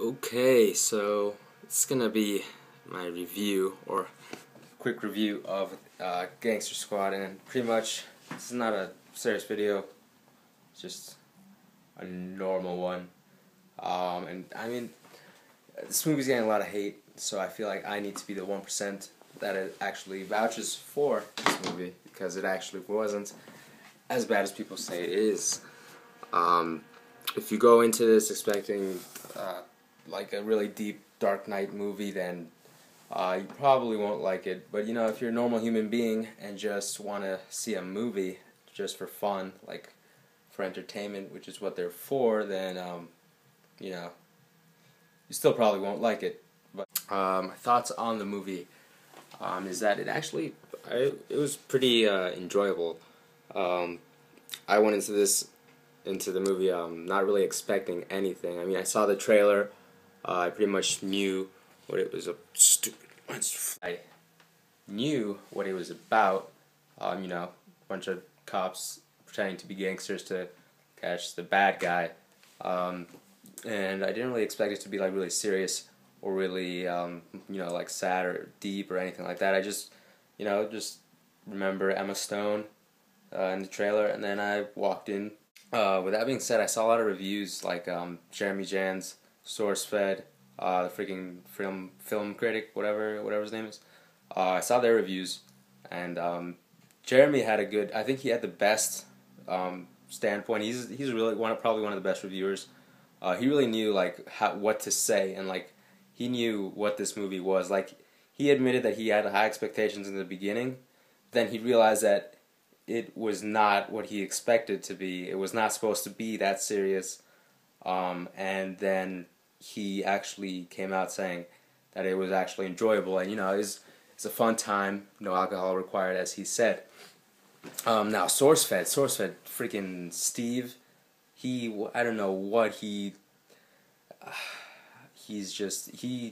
Okay, so it's gonna be my review or quick review of Gangster Squad, and pretty much this is not a serious video, it's just a normal one. And I mean, this movie's getting a lot of hate, so I feel like I need to be the 1% that it actually vouches for this movie, because it actually wasn't as bad as people say it is. If you go into this expecting like a really deep Dark Knight movie, then you probably won't like it. But if you're a normal human being and just want to see a movie just for fun, like for entertainment, which is what they're for, then you still probably won't like it. But my thoughts on the movie is that it was pretty enjoyable. I went into the movie not really expecting anything. I mean, I saw the trailer. I pretty much knew what it was. I knew what it was about. A bunch of cops pretending to be gangsters to catch the bad guy. And I didn't really expect it to be like really serious or really like sad or deep or anything like that. I just remember Emma Stone in the trailer, and then I walked in. With that being said, I saw a lot of reviews like Jeremy Jan's, SourceFed, the freaking film critic, whatever his name is. I saw their reviews, and Jeremy had I think he had the best standpoint. He's really probably one of the best reviewers. He really knew what to say, and he knew what this movie was. Like, he admitted that he had high expectations in the beginning. Then he realized that it was not what he expected to be. It was not supposed to be that serious. And then he actually came out saying that it was actually enjoyable, and it's a fun time, no alcohol required, as he said. Now SourceFed, freaking Steve, I don't know what he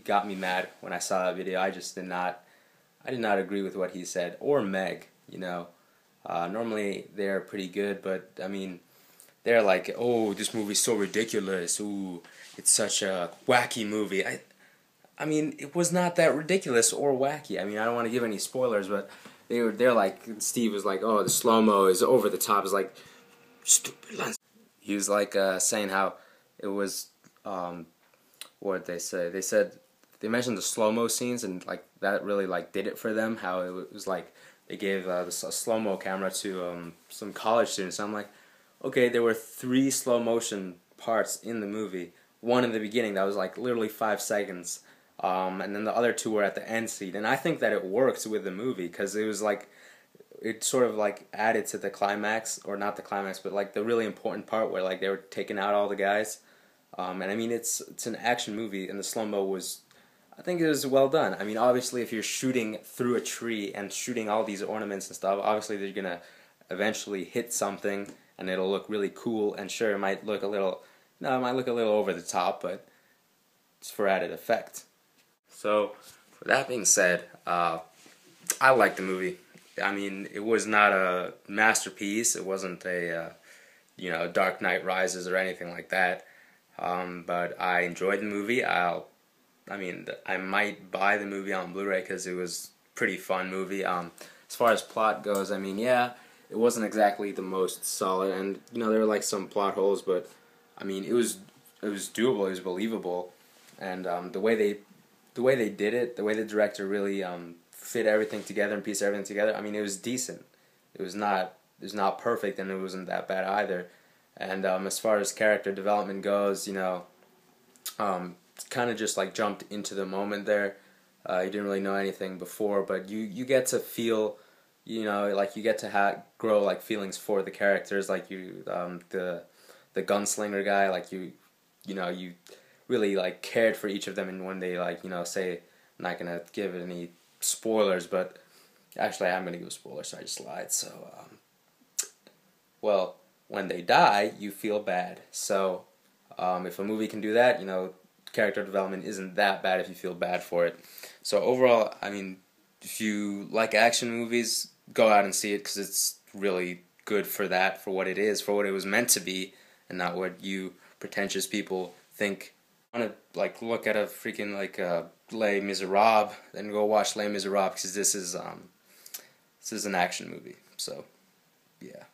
got me mad when I saw that video. I did not agree with what he said, or Meg. Normally they're pretty good, but I mean, they're like, oh, this movie's so ridiculous. Ooh, it's such a wacky movie. I mean, it was not that ridiculous or wacky. I mean, I don't want to give any spoilers, but they're like, Steve was like, oh, the slow-mo is over the top. It's like, stupid. He was like saying how it was, what did they say? They mentioned the slow-mo scenes, and that really did it for them. How it was like they gave a slow-mo camera to some college students. I'm like, okay, there were 3 slow-motion parts in the movie. One in the beginning that was literally 5 seconds, and then the other 2 were at the end scene. And I think that it works with the movie, because it was it sort of added to the climax, or not the climax, but the really important part where they were taking out all the guys. And I mean, it's an action movie, and the slow-mo was, I think it was well done. I mean, obviously, if you're shooting through a tree and shooting all these ornaments and stuff, obviously they're gonna eventually hit something, and it'll look really cool. And sure, it might look a little over the top, but it's for added effect. So, with that being said, I like the movie. I mean, it was not a masterpiece. It wasn't a Dark Knight Rises or anything like that. But I enjoyed the movie. I might buy the movie on Blu-ray because it was a pretty fun movie. As far as plot goes, I mean, yeah, it wasn't exactly the most solid, and there were some plot holes, but I mean, it was doable. It was believable, and the way they did it, the way the director really fit everything together and pieced everything together. I mean, it was decent. It was not perfect, and it wasn't that bad either. And as far as character development goes, kind of just jumped into the moment there. You didn't really know anything before, but you get to feel, you get to grow feelings for the characters, the gunslinger guy, you really cared for each of them, and when they say, I'm not gonna give any spoilers, but actually I'm gonna give spoilers, so I just lied. So well, when they die, you feel bad. So if a movie can do that, character development isn't that bad if you feel bad for it. So overall, I mean, if you like action movies, go out and see it, because it's really good for that, for what it is, for what it was meant to be, and not what you pretentious people think want to like look at a freaking like Les Miserables, then go watch Les Miserables because this is an action movie. So yeah.